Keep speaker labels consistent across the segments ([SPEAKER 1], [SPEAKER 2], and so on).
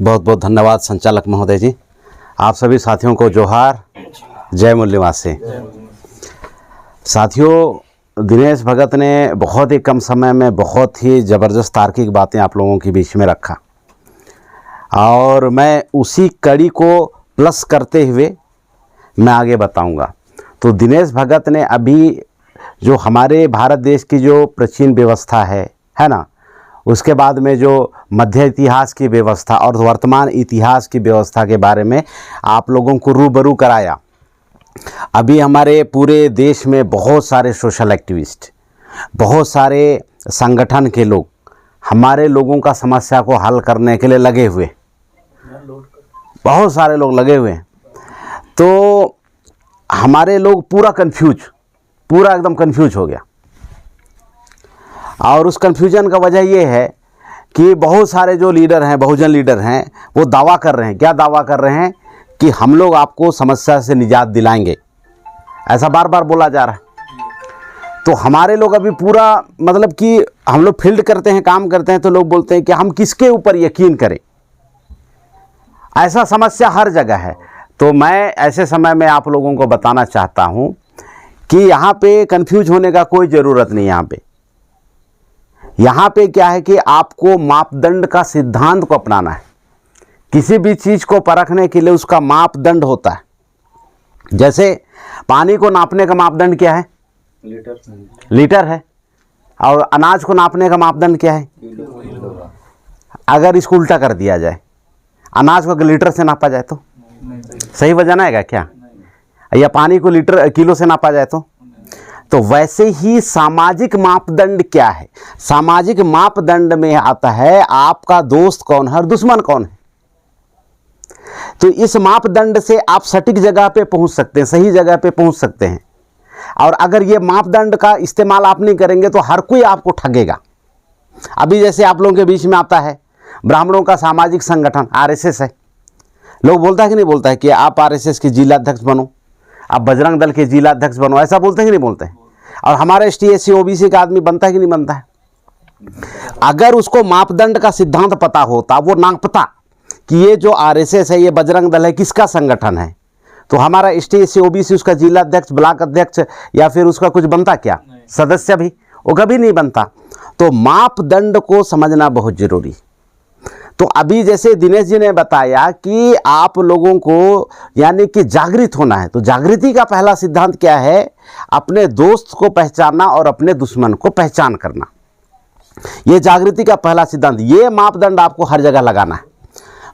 [SPEAKER 1] बहुत बहुत धन्यवाद संचालक महोदय जी। आप सभी साथियों को जोहार, जय मूल्यवासी। साथियों, दिनेश भगत ने बहुत ही कम समय में बहुत ही ज़बरदस्त तार्किक बातें आप लोगों के बीच में रखा और मैं उसी कड़ी को प्लस करते हुए मैं आगे बताऊंगा। तो दिनेश भगत ने अभी जो हमारे भारत देश की जो प्राचीन व्यवस्था है ना, उसके बाद में जो मध्य इतिहास की व्यवस्था और वर्तमान इतिहास की व्यवस्था के बारे में आप लोगों को रूबरू कराया। अभी हमारे पूरे देश में बहुत सारे सोशल एक्टिविस्ट, बहुत सारे संगठन के लोग हमारे लोगों का समस्या को हल करने के लिए लगे हुए, बहुत सारे लोग लगे हुए हैं। तो हमारे लोग पूरा एकदम कंफ्यूज हो गया और उस कन्फ्यूजन का वजह ये है कि बहुत सारे जो लीडर हैं, बहुजन लीडर हैं, वो दावा कर रहे हैं। क्या दावा कर रहे हैं? कि हम लोग आपको समस्या से निजात दिलाएंगे, ऐसा बार बार बोला जा रहा है। तो हमारे लोग अभी पूरा मतलब कि हम लोग फील्ड करते हैं, काम करते हैं, तो लोग बोलते हैं कि हम किसके ऊपर यकीन करें, ऐसा समस्या हर जगह है। तो मैं ऐसे समय में आप लोगों को बताना चाहता हूं कि यहाँ पे कंफ्यूज होने का कोई ज़रूरत नहीं। यहाँ पे क्या है कि आपको मापदंड का सिद्धांत को अपनाना है। किसी भी चीज़ को परखने के लिए उसका मापदंड होता है। जैसे पानी को नापने का मापदंड क्या है? लीटर है। और अनाज को नापने का मापदंड क्या है? अगर इसको उल्टा कर दिया जाए, अनाज को लीटर से नापा जाए तो सही वजन आएगा क्या? या पानी को किलो से नापा जाए तो वैसे ही सामाजिक मापदंड क्या है? सामाजिक मापदंड में आता है आपका दोस्त कौन है और दुश्मन कौन है। तो इस मापदंड से आप सटीक जगह पे पहुंच सकते हैं, सही जगह पे पहुंच सकते हैं। और अगर ये मापदंड का इस्तेमाल आप नहीं करेंगे तो हर कोई आपको ठगेगा। अभी जैसे आप लोगों के बीच में आता है ब्राह्मणों का सामाजिक संगठन आरएसएस है। लोग बोलता है कि नहीं बोलता है कि आप आरएसएस के जिलाध्यक्ष बनो, आप बजरंग दल के जिलाध्यक्ष बनो, ऐसा बोलते हैं कि नहीं बोलते हैं? और हमारे एसटी एससी ओबीसी का आदमी बनता है कि नहीं बनता है? अगर उसको मापदंड का सिद्धांत पता होता, वो नापता कि ये जो आरएसएस है, ये बजरंग दल है, किसका संगठन है, तो हमारा एसटी एससी ओबीसी उसका जिलाध्यक्ष, ब्लॉक अध्यक्ष या फिर उसका कुछ बनता क्या? सदस्य भी वो कभी नहीं बनता। तो मापदंड को समझना बहुत जरूरी। तो अभी जैसे दिनेश जी ने बताया कि आप लोगों को यानी कि जागृत होना है, तो जागृति का पहला सिद्धांत क्या है? अपने दोस्त को पहचानना और अपने दुश्मन को पहचान करना। ये जागृति का पहला सिद्धांत। ये मापदंड आपको हर जगह लगाना है।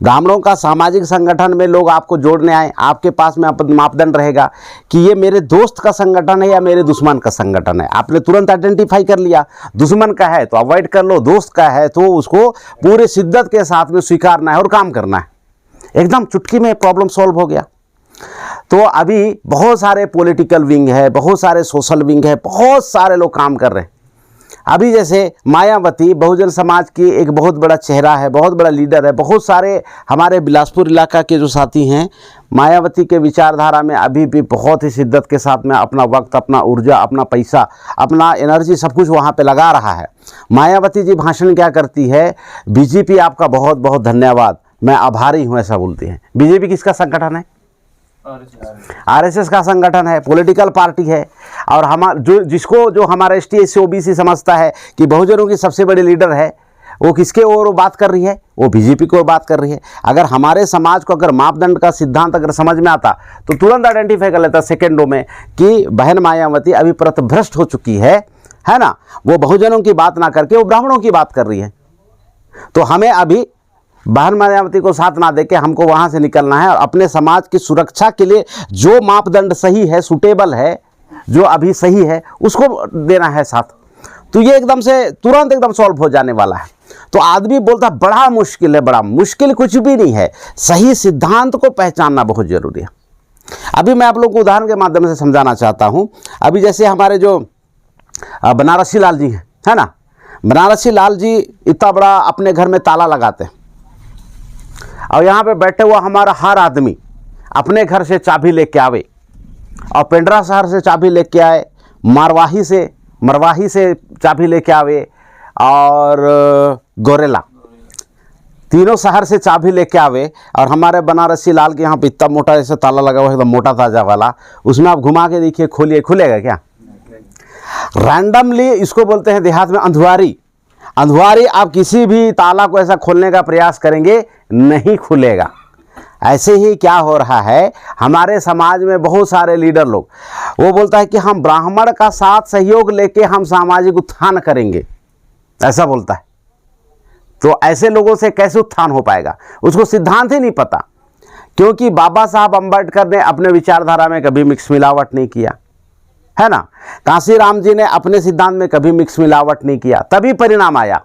[SPEAKER 1] ब्राह्मणों का सामाजिक संगठन में लोग आपको जोड़ने आए, आपके पास में मापदंड रहेगा कि ये मेरे दोस्त का संगठन है या मेरे दुश्मन का संगठन है। आपने तुरंत आइडेंटिफाई कर लिया, दुश्मन का है तो अवॉइड कर लो, दोस्त का है तो उसको पूरे शिद्दत के साथ में स्वीकारना है और काम करना है। एकदम चुटकी में प्रॉब्लम सॉल्व हो गया। तो अभी बहुत सारे पॉलिटिकल विंग है, बहुत सारे सोशल विंग है, बहुत सारे लोग काम कर रहे हैं। अभी जैसे मायावती बहुजन समाज की एक बहुत बड़ा चेहरा है, बहुत बड़ा लीडर है। बहुत सारे हमारे बिलासपुर इलाका के जो साथी हैं, मायावती के विचारधारा में अभी भी बहुत ही शिद्दत के साथ में अपना वक्त, अपना ऊर्जा, अपना पैसा, अपना एनर्जी सब कुछ वहाँ पे लगा रहा है। मायावती जी भाषण क्या करती है? बीजेपी आपका बहुत बहुत धन्यवाद, मैं आभारी हूँ, ऐसा बोलती है। बीजेपी किसका संगठन है? आरएसएस का संगठन है, पॉलिटिकल पार्टी है। और जिसको जो हमारा एसटी एससी ओबीसी समझता है कि बहुजनों की सबसे बड़ी लीडर है, वो किसके ओर बात कर रही है? वो बीजेपी को बात कर रही है। अगर हमारे समाज को अगर मापदंड का सिद्धांत अगर समझ में आता तो तुरंत आइडेंटिफाई कर लेता सेकेंडों में कि बहन मायावती अभी पथभ्रष्ट हो चुकी है ना। वो बहुजनों की बात ना करके वो ब्राह्मणों की बात कर रही है। तो हमें अभी बहन मायावती को साथ ना देके हमको वहाँ से निकलना है और अपने समाज की सुरक्षा के लिए जो मापदंड सही है, सूटेबल है, जो अभी सही है, उसको देना है साथ। तो ये एकदम से तुरंत एकदम सॉल्व हो जाने वाला है। तो आदमी बोलता बड़ा मुश्किल है, बड़ा मुश्किल कुछ भी नहीं है। सही सिद्धांत को पहचानना बहुत जरूरी है। अभी मैं आप लोग को उदाहरण के माध्यम से समझाना चाहता हूँ। अभी जैसे हमारे जो बनारसी लाल जी है ना, बनारसी लाल जी इतना बड़ा अपने घर में ताला लगाते हैं और यहाँ पे बैठे हुआ हमारा हर आदमी अपने घर से चाबी लेके आवे और पेंड्रा शहर से चाबी लेके आए, मरवाही से चाबी लेके आवे और गोरेला तीनों शहर से चाबी लेके आवे और हमारे बनारसी लाल के यहाँ पे इतना मोटा ऐसे ताला लगा हुआ है, एकदम मोटा ताजा वाला, उसमें आप घुमा के देखिए, खोलिए, खुलेगा क्या? रैंडमली इसको बोलते हैं देहात में अंधुआरी। अंधुआरी आप किसी भी ताला को ऐसा खोलने का प्रयास करेंगे नहीं खुलेगा। ऐसे ही क्या हो रहा है हमारे समाज में, बहुत सारे लीडर लोग, वो बोलता है कि हम ब्राह्मण का साथ सहयोग लेके हम सामाजिक उत्थान करेंगे, ऐसा बोलता है। तो ऐसे लोगों से कैसे उत्थान हो पाएगा? उसको सिद्धांत ही नहीं पता, क्योंकि बाबा साहब अम्बेडकर ने अपने विचारधारा में कभी मिक्स मिलावट नहीं किया, है ना। कांशीराम जी ने अपने सिद्धांत में कभी मिक्स मिलावट नहीं किया, तभी परिणाम आया।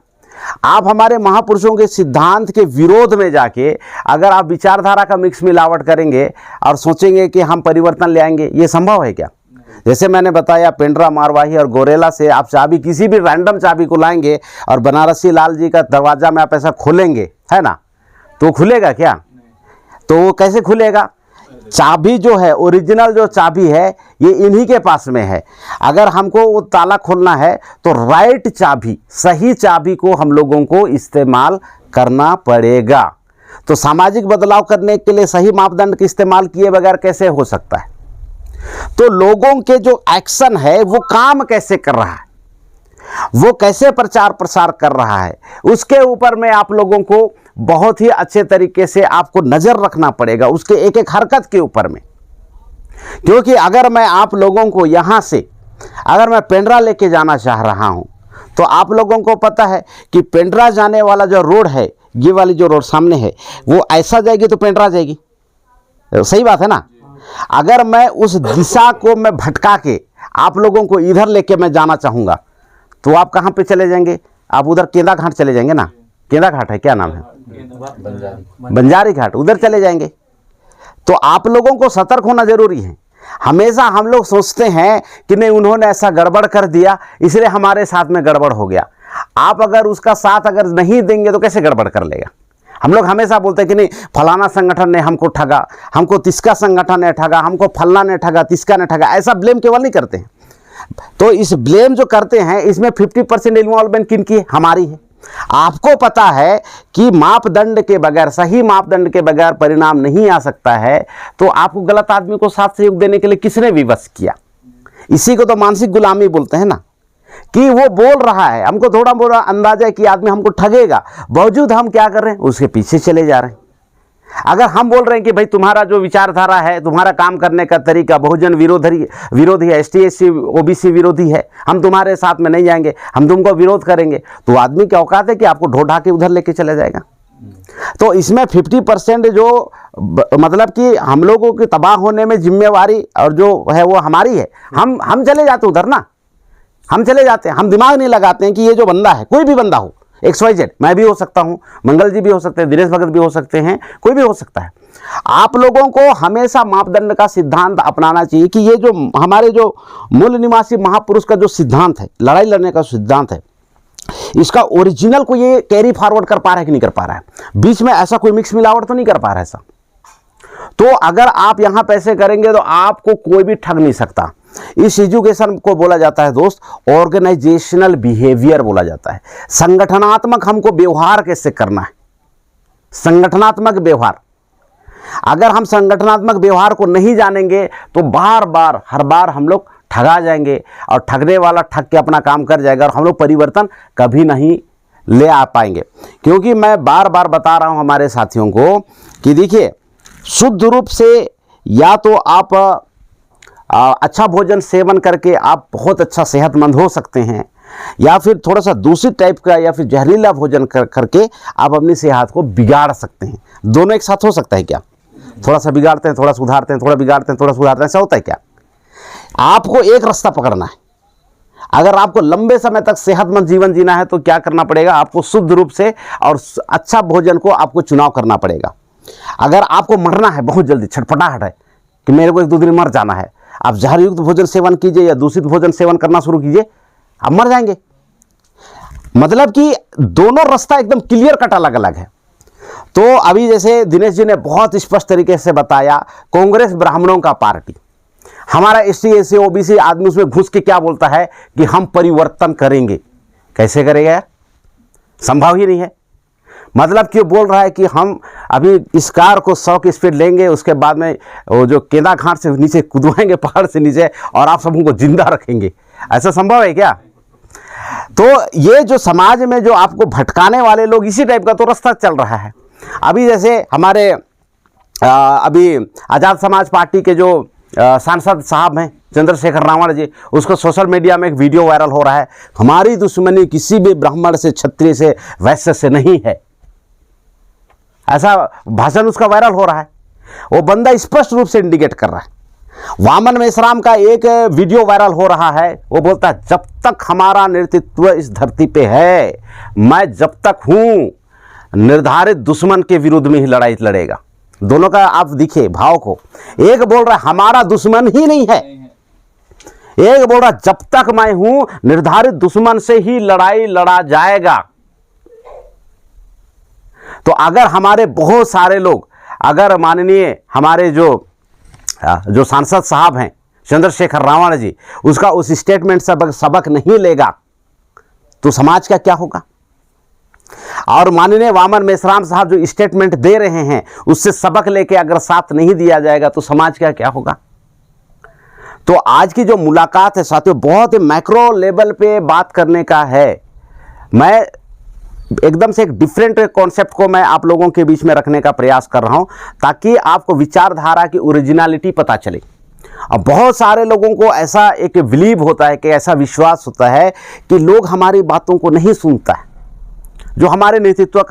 [SPEAKER 1] आप हमारे महापुरुषों के सिद्धांत के विरोध में जाके अगर आप विचारधारा का मिक्स मिलावट करेंगे और सोचेंगे कि हम परिवर्तन ले आएंगे, ये संभव है क्या? जैसे मैंने बताया, पेंड्रा, मारवाही और गोरेला से आप चाबी, किसी भी रैंडम चाबी को लाएंगे और बनारसी लाल जी का दरवाजा में आप ऐसा खोलेंगे, है ना, तो खुलेगा क्या? तो वो कैसे खुलेगा? चाबी जो है, ओरिजिनल जो चाबी है, ये इन्हीं के पास में है। अगर हमको वो ताला खोलना है तो राइट चाबी, सही चाबी को हम लोगों को इस्तेमाल करना पड़ेगा। तो सामाजिक बदलाव करने के लिए सही मापदंड का इस्तेमाल किए बगैर कैसे हो सकता है? तो लोगों के जो एक्शन है वो काम कैसे कर रहा है, वो कैसे प्रचार प्रसार कर रहा है, उसके ऊपर में आप लोगों को बहुत ही अच्छे तरीके से आपको नज़र रखना पड़ेगा, उसके एक एक हरकत के ऊपर में। क्योंकि अगर मैं आप लोगों को यहाँ से अगर मैं पेंड्रा लेके जाना चाह रहा हूँ, तो आप लोगों को पता है कि पेंड्रा जाने वाला जो रोड है, ये वाली जो रोड सामने है, वो ऐसा जाएगी तो पेंड्रा जाएगी, सही बात है ना। अगर मैं उस दिशा को मैं भटका के आप लोगों को इधर लेके मैं जाना चाहूँगा, तो आप कहाँ पे चले जाएंगे? आप उधर केंदा घाट चले जाएंगे ना। केंदा घाट है, क्या नाम है? बंजारी घाट, उधर चले जाएंगे। तो आप लोगों को सतर्क होना जरूरी है। हमेशा हम लोग सोचते हैं कि नहीं, उन्होंने ऐसा गड़बड़ कर दिया इसलिए हमारे साथ में गड़बड़ हो गया। आप अगर उसका साथ अगर नहीं देंगे तो कैसे गड़बड़ कर लेगा? हम लोग हमेशा बोलते हैं कि नहीं, फलाना संगठन ने हमको ठगा, हमको तिसका संगठन ने ठगा, हमको फलना ने ठगा, तिसका ने ठगा, ऐसा ब्लेम केवल नहीं करते हैं। तो इस ब्लेम जो करते हैं, इसमें 50% इन्वॉल्वमेंट किनकी है? हमारी है। आपको पता है कि मापदंड के बगैर, सही मापदंड के बगैर परिणाम नहीं आ सकता है, तो आपको गलत आदमी को साथ सहयोग देने के लिए किसने विवश किया? इसी को तो मानसिक गुलामी बोलते हैं ना, कि वो बोल रहा है, हमको थोड़ा मोड़ा अंदाजा है कि आदमी हमको ठगेगा, बावजूद हम क्या कर रहे हैं? उसके पीछे चले जा रहे हैं। अगर हम बोल रहे हैं कि भाई तुम्हारा जो विचारधारा है, तुम्हारा काम करने का तरीका बहुजन विरोधी है, ST SC OBC विरोधी है, हम तुम्हारे साथ में नहीं जाएंगे, हम तुमको विरोध करेंगे, तो आदमी की औकात है कि आपको ढो के उधर लेके चले जाएगा। तो इसमें 50% जो मतलब कि हम लोगों के तबाह होने में जिम्मेवारी और जो है वो हमारी है। हम चले जाते उधर ना, हम चले जाते हैं, हम दिमाग नहीं लगाते हैं कि ये जो बंदा है, कोई भी बंदा हो, XYZ, मैं भी हो सकता हूं, मंगल जी भी हो सकते हैं, दिनेश भगत भी हो सकते हैं, कोई भी हो सकता है। आप लोगों को हमेशा मापदंड का सिद्धांत अपनाना चाहिए कि ये जो हमारे जो मूल निवासी महापुरुष का जो सिद्धांत है, लड़ाई लड़ने का सिद्धांत है, इसका ओरिजिनल को ये कैरी फॉरवर्ड कर पा रहा है कि नहीं कर पा रहा है? बीच में ऐसा कोई मिक्स मिलावट तो नहीं कर पा रहा है ऐसा। तो अगर आप यहां पैसे करेंगे तो आपको कोई भी ठग नहीं सकता। इस एजुकेशन को बोला जाता है दोस्त, ऑर्गेनाइजेशनल बिहेवियर बोला जाता है। संगठनात्मक हमको व्यवहार कैसे करना है, संगठनात्मक व्यवहार। अगर हम संगठनात्मक व्यवहार को नहीं जानेंगे तो बार बार हर बार हम लोग ठगा जाएंगे, और ठगने वाला ठग के अपना काम कर जाएगा, और हम लोग परिवर्तन कभी नहीं ले आ पाएंगे। क्योंकि मैं बार बार बता रहा हूं हमारे साथियों को कि देखिए, शुद्ध रूप से या तो आप अच्छा भोजन सेवन करके आप बहुत अच्छा सेहतमंद हो सकते हैं, या फिर थोड़ा सा दूसरी टाइप का या फिर जहरीला भोजन करके आप अपनी सेहत को बिगाड़ सकते हैं। दोनों एक साथ हो सकता है क्या? थोड़ा सा बिगाड़ते हैं, थोड़ा सुधारते हैं, थोड़ा बिगाड़ते हैं, थोड़ा सुधारते हैं, ऐसा होता है क्या? आपको एक रास्ता पकड़ना है। अगर आपको लंबे समय तक सेहतमंद जीवन जीना है तो क्या करना पड़ेगा? आपको शुद्ध रूप से और अच्छा भोजन को आपको चुनाव करना पड़ेगा। अगर आपको मरना है, बहुत जल्दी छटपटाहट है कि मेरे को 1-2 दिन मर जाना है, आप जहर युक्त भोजन सेवन कीजिए या दूषित भोजन सेवन करना शुरू कीजिए, आप मर जाएंगे। मतलब कि दोनों रास्ता एकदम क्लियर कट अलग अलग है। तो अभी जैसे दिनेश जी ने बहुत स्पष्ट तरीके से बताया, कांग्रेस ब्राह्मणों का पार्टी, हमारा ST SC OBC आदमी उसमें घुस के क्या बोलता है कि हम परिवर्तन करेंगे। कैसे करेगा यार? संभव ही नहीं है। मतलब कि बोल रहा है कि हम अभी इस कार को 100 की स्पीड लेंगे, उसके बाद में वो जो केदार घाट से नीचे कूदवाएंगे पहाड़ से नीचे, और आप सबको जिंदा रखेंगे। ऐसा संभव है क्या? तो ये जो समाज में जो आपको भटकाने वाले लोग, इसी टाइप का तो रास्ता चल रहा है। अभी जैसे हमारे अभी आज़ाद समाज पार्टी के जो सांसद साहब हैं चंद्रशेखर रावण जी, उसको सोशल मीडिया में एक वीडियो वायरल हो रहा है, हमारी दुश्मनी किसी भी ब्राह्मण से, क्षत्रिय से, वैश्य से नहीं है, ऐसा भाषण उसका वायरल हो रहा है। वो बंदा स्पष्ट रूप से इंडिकेट कर रहा है। वामन मेश्राम का एक वीडियो वायरल हो रहा है, वो बोलता है जब तक हमारा नेतृत्व इस धरती पे है, मैं जब तक हूं निर्धारित दुश्मन के विरुद्ध में ही लड़ाई लड़ेगा। दोनों का आप दिखे भाव को, एक बोल रहा है हमारा दुश्मन ही नहीं है, एक बोल रहा है जब तक मैं हूं निर्धारित दुश्मन से ही लड़ाई लड़ा जाएगा। तो अगर हमारे बहुत सारे लोग, अगर माननीय हमारे जो सांसद साहब हैं चंद्रशेखर रावण जी, उसका उस स्टेटमेंट सबक नहीं लेगा तो समाज का क्या होगा? और माननीय वामन मेश्राम साहब जो स्टेटमेंट दे रहे हैं उससे सबक लेके अगर साथ नहीं दिया जाएगा तो समाज का क्या होगा? तो आज की जो मुलाकात है साथियों, बहुत ही मैक्रो लेवल पे बात करने का है। मैं एकदम से एक डिफरेंट कॉन्सेप्ट को मैं आप लोगों के बीच में रखने का प्रयास कर रहा हूं, ताकि आपको विचारधारा की ओरिजिनलिटी पता चले। अब बहुत सारे लोगों को ऐसा एक बिलीव होता है, कि ऐसा विश्वास होता है कि लोग हमारी बातों को नहीं सुनता है। जो हमारे नेतृत्व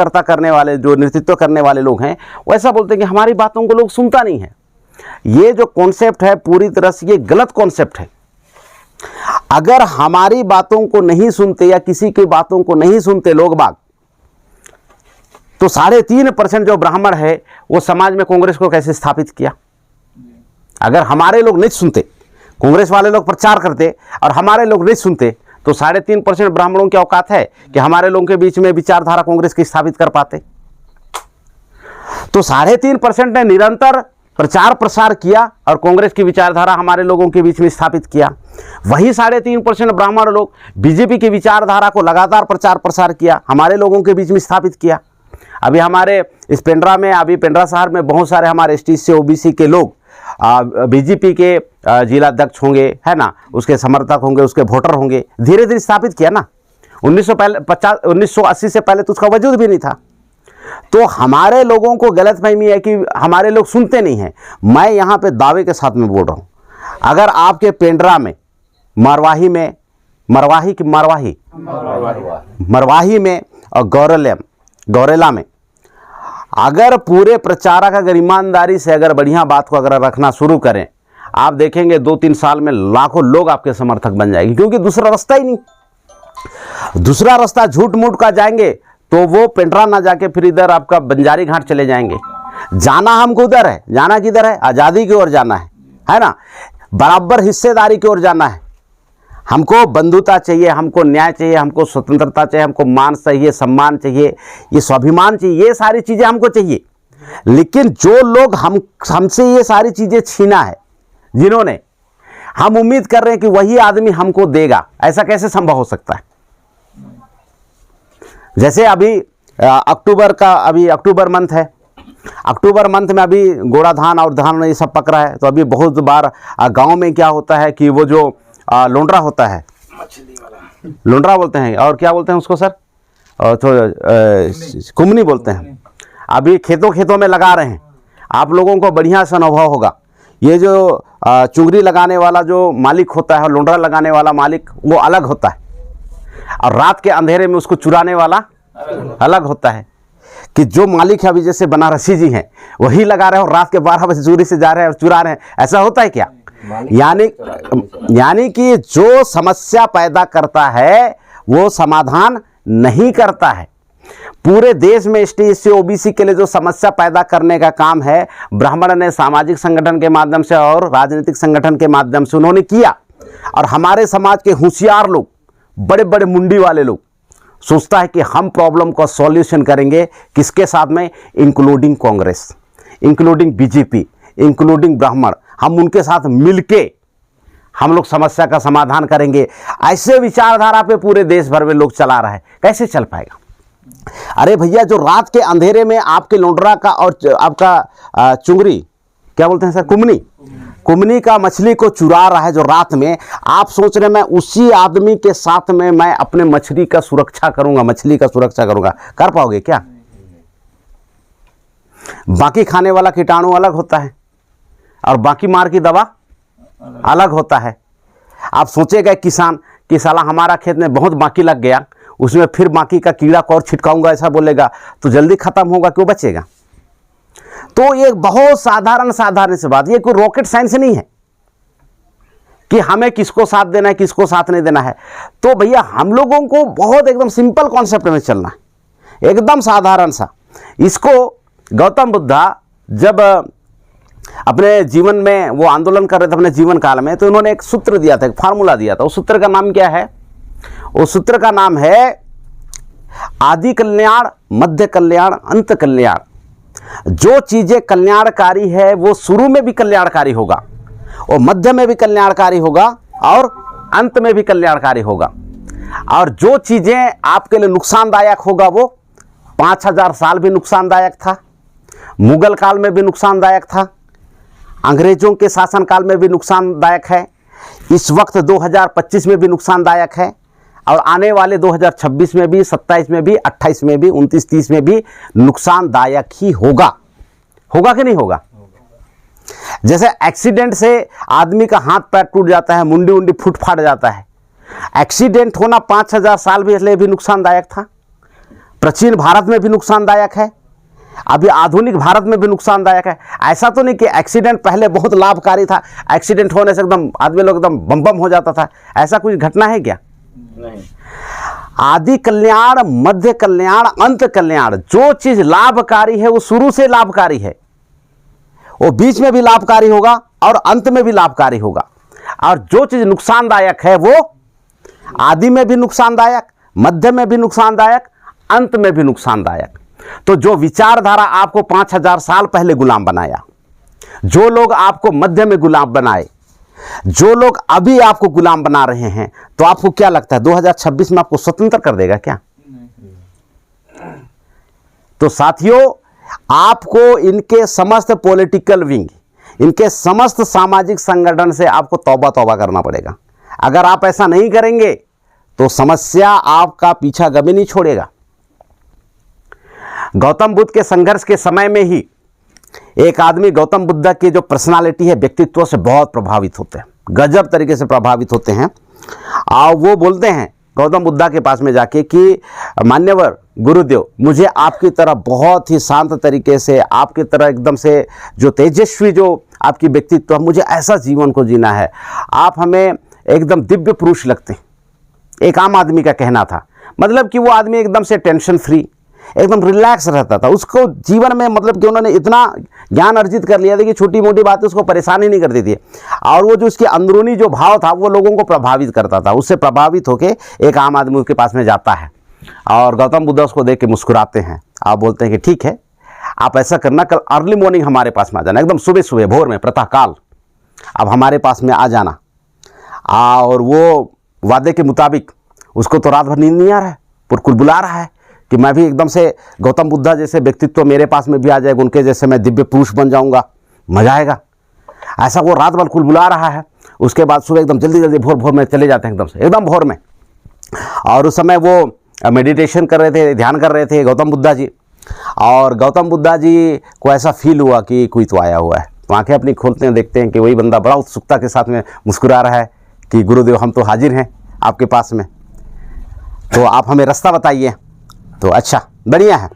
[SPEAKER 1] करने वाले लोग हैं, वो ऐसा बोलते हैं कि हमारी बातों को लोग सुनता नहीं है। ये जो कॉन्सेप्ट है पूरी तरह से ये गलत कॉन्सेप्ट है। अगर हमारी बातों को नहीं सुनते या किसी की बातों को नहीं सुनते लोग बाग, तो 3.5% जो ब्राह्मण है वो समाज में कांग्रेस को कैसे स्थापित किया? अगर हमारे लोग नहीं सुनते, कांग्रेस वाले लोग प्रचार करते और हमारे लोग नहीं सुनते, तो 3.5% ब्राह्मणों की औकात है कि हमारे लोगों के बीच में विचारधारा कांग्रेस की स्थापित कर पाते? तो 3.5% ने निरंतर प्रचार प्रसार किया और कांग्रेस की विचारधारा हमारे लोगों के बीच में स्थापित किया। वही 3.5% ब्राह्मण लोग बीजेपी की विचारधारा को लगातार प्रचार प्रसार किया, हमारे लोगों के बीच में स्थापित किया। अभी हमारे इस पेंड्रा में, अभी पेंड्रा शहर में बहुत सारे हमारे एसटी से ओबीसी के लोग बीजेपी के जिला अध्यक्ष होंगे, है ना, उसके समर्थक होंगे, उसके वोटर होंगे, धीरे धीरे स्थापित किया ना। 1980 से पहले तो उसका वजूद भी नहीं था। तो हमारे लोगों को गलतफहमी है कि हमारे लोग सुनते नहीं हैं। मैं यहाँ पे दावे के साथ में बोल रहा हूँ, अगर आपके पेंड्रा में, मरवाही में और गौरेला में अगर पूरे प्रचारक अगर ईमानदारी से अगर बढ़िया बात को अगर रखना शुरू करें, आप देखेंगे 2-3 साल में लाखों लोग आपके समर्थक बन जाएंगे, क्योंकि दूसरा रास्ता ही नहीं। दूसरा रास्ता झूठ मूठ का जाएंगे तो वो पेंड्रा ना जाके फिर इधर आपका बंजारी घाट चले जाएंगे। जाना हमको उधर है, जाना किधर है? आज़ादी की ओर जाना है ना, बराबर हिस्सेदारी की ओर जाना है। हमको बंधुता चाहिए, हमको न्याय चाहिए, हमको स्वतंत्रता चाहिए, हमको मान चाहिए, सम्मान चाहिए, ये स्वाभिमान चाहिए, ये सारी चीज़ें हमको चाहिए। लेकिन जो लोग हमसे ये सारी चीज़ें छीना है, जिन्होंने, हम उम्मीद कर रहे हैं कि वही आदमी हमको देगा, ऐसा कैसे संभव हो सकता है? जैसे अभी अक्टूबर मंथ है, अक्टूबर मंथ में अभी गोड़ा धान और धान ये सब पक रहा है। तो अभी बहुत बार गांव में क्या होता है कि वो जो लोंडरा होता है, लोंडरा बोलते हैं, और क्या बोलते हैं उसको सर, तो कुमनी बोलते हैं। अभी खेतों में लगा रहे हैं, आप लोगों को बढ़िया सा अनुभव होगा। ये जो चुंगरी लगाने वाला जो मालिक होता है, लोंडरा लगाने वाला मालिक, वो अलग होता है, और रात के अंधेरे में उसको चुराने वाला अलग होता है। कि जो मालिक है, अभी जैसे बनारसी जी हैं, वही लगा रहे हैं और रात के 12 बजे चोरी से जा रहे हैं और चुरा रहे हैं, ऐसा होता है क्या? यानी कि जो समस्या पैदा करता है वो समाधान नहीं करता है। पूरे देश में एसटी ओबीसी के लिए जो समस्या पैदा करने का काम है, ब्राह्मण ने सामाजिक संगठन के माध्यम से और राजनीतिक संगठन के माध्यम से उन्होंने किया। और हमारे समाज के होशियार लोग, बड़े बड़े मुंडी वाले लोग सोचता है कि हम प्रॉब्लम का सॉल्यूशन करेंगे, किसके साथ में? Including Congress, including BJP, including ब्राह्मण, हम उनके साथ मिलके हम लोग समस्या का समाधान करेंगे। ऐसे विचारधारा पे पूरे देश भर में लोग चला रहा है, कैसे चल पाएगा? अरे भैया, जो रात के अंधेरे में आपके लोंडरा का और आपका चुंगरी, क्या बोलते हैं सर, कुमनी का मछली को चुरा रहा है जो रात में, आप सोच रहे मैं उसी आदमी के साथ में मैं अपने मछली का सुरक्षा करूंगा, मछली का सुरक्षा करूंगा, कर पाओगे क्या? बाकी खाने वाला कीटाणु अलग होता है और बाकी मार की दवा अलग होता है। आप सोचेगा किसान कि साला हमारा खेत में बहुत बाकी लग गया, उसमें फिर बाकी का कीड़ा को और छिटकाऊंगा, ऐसा बोलेगा तो जल्दी खत्म होगा, क्यों बचेगा? तो ये बहुत साधारण सी बात, ये कोई रॉकेट साइंस नहीं है कि हमें किसको साथ देना है किसको साथ नहीं देना है। तो भैया हम लोगों को बहुत एकदम सिंपल कॉन्सेप्ट में चलना है, एकदम साधारण सा। इसको गौतम बुद्धा जब अपने जीवन में वो आंदोलन कर रहे थे अपने जीवन काल में, तो उन्होंने एक सूत्र दिया था, एक फार्मूला दिया था। उस सूत्र का नाम क्या है? उस सूत्र का नाम है आदि कल्याण, मध्य कल्याण, अंत कल्याण। जो चीजें कल्याणकारी है वो शुरू में भी कल्याणकारी होगा, और मध्य में भी कल्याणकारी होगा, और अंत में भी कल्याणकारी होगा। और जो चीजें आपके लिए नुकसानदायक होगा वो 5000 साल भी नुकसानदायक था, मुगल काल में भी नुकसानदायक था, अंग्रेजों के शासनकाल में भी नुकसानदायक है, इस वक्त 2025 में भी नुकसानदायक है, और आने वाले 2026 में भी, 27 में भी, 28 में भी, 29, 30 में भी नुकसानदायक ही होगा। होगा कि नहीं होगा? जैसे एक्सीडेंट से आदमी का हाथ पैर टूट जाता है, मुंडी उंडी फूट फाट जाता है, एक्सीडेंट होना 5000 साल पहले भी नुकसानदायक था, प्राचीन भारत में भी नुकसानदायक है, अभी आधुनिक भारत में भी नुकसानदायक है। ऐसा तो नहीं कि एक्सीडेंट पहले बहुत लाभकारी था, एक्सीडेंट होने से एकदम आदमी लोग एकदम बम बम हो जाता था, ऐसा कुछ घटना है क्या? नहीं। आदि कल्याण, मध्य कल्याण, अंत कल्याण। जो चीज लाभकारी है वो शुरू से लाभकारी है, वो बीच में भी लाभकारी होगा और अंत में भी लाभकारी होगा। और जो चीज नुकसानदायक है वो आदि में भी नुकसानदायक, मध्य में भी नुकसानदायक, अंत में भी नुकसानदायक। तो जो विचारधारा आपको 5000 साल पहले गुलाम बनाया, जो लोग आपको मध्य में गुलाम बनाए, जो लोग अभी आपको गुलाम बना रहे हैं, तो आपको क्या लगता है 2026 में आपको स्वतंत्र कर देगा क्या? तो साथियों, आपको इनके समस्त पॉलिटिकल विंग, इनके समस्त सामाजिक संगठन से आपको तौबा तौबा करना पड़ेगा। अगर आप ऐसा नहीं करेंगे तो समस्या आपका पीछा कभी नहीं छोड़ेगा। गौतम बुद्ध के संघर्ष के समय में ही एक आदमी गौतम बुद्ध की जो पर्सनालिटी है, व्यक्तित्व से बहुत प्रभावित होते हैं, गजब तरीके से प्रभावित होते हैं। और वो बोलते हैं गौतम बुद्ध के पास में जाके कि मान्यवर गुरुदेव, मुझे आपकी तरह बहुत ही शांत तरीके से, आपकी तरह एकदम से जो तेजस्वी जो आपकी व्यक्तित्व है, मुझे ऐसा जीवन को जीना है, आप हमें एकदम दिव्य पुरुष लगते हैं। एक आम आदमी का कहना था, मतलब कि वो आदमी एकदम से टेंशन फ्री, एकदम रिलैक्स रहता था। उसको जीवन में मतलब कि उन्होंने इतना ज्ञान अर्जित कर लिया था कि छोटी मोटी बातें उसको परेशानी नहीं करती थी, और वो जो उसके अंदरूनी जो भाव था वो लोगों को प्रभावित करता था। उससे प्रभावित होकर एक आम आदमी उसके पास में जाता है और गौतम बुद्ध उसको देख के मुस्कुराते हैं। आप बोलते हैं कि ठीक है, आप ऐसा करना, कल अर्ली मॉर्निंग हमारे पास में आ जाना, एकदम सुबह सुबह भोर में प्रातःकाल अब हमारे पास में आ जाना। और वो वादे के मुताबिक उसको तो रात भर नींद नहीं आ रहा है, पर बुला रहा है कि मैं भी एकदम से गौतम बुद्ध जैसे व्यक्तित्व मेरे पास में भी आ जाएगा, उनके जैसे मैं दिव्य पुरुष बन जाऊंगा, मजा आएगा। ऐसा वो रात भर बुला रहा है। उसके बाद सुबह एकदम जल्दी जल्दी भोर भोर में चले जाते हैं, एकदम से एकदम भोर में। और उस समय वो मेडिटेशन कर रहे थे, ध्यान कर रहे थे गौतम बुद्ध जी। और गौतम बुद्ध जी को ऐसा फील हुआ कि कोई तो आया हुआ है। तो आँखें अपनी खोलते हैं, देखते हैं कि वही बंदा बड़ा उत्सुकता के साथ में मुस्कुरा रहा है कि गुरुदेव हम तो हाजिर हैं आपके पास में, तो आप हमें रास्ता बताइए। तो अच्छा, बढ़िया है,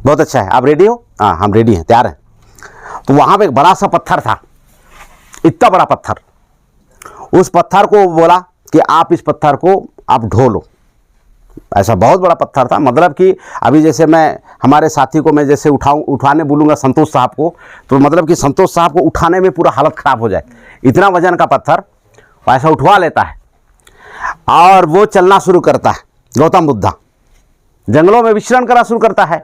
[SPEAKER 1] बहुत अच्छा है, आप रेडी हो? हाँ, हम रेडी हैं, तैयार हैं। तो वहाँ पे एक बड़ा सा पत्थर था, इतना बड़ा पत्थर। उस पत्थर को बोला कि आप इस पत्थर को आप ढो लो। ऐसा बहुत बड़ा पत्थर था, मतलब कि अभी जैसे मैं हमारे साथी को मैं जैसे उठाने बोलूँगा संतोष साहब को, तो मतलब कि संतोष साहब को उठाने में पूरा हालत ख़राब हो जाए, इतना वजन का पत्थर ऐसा उठवा लेता है। और वो चलना शुरू करता है, गौतम बुद्ध जंगलों में विचरण करना शुरू करता है।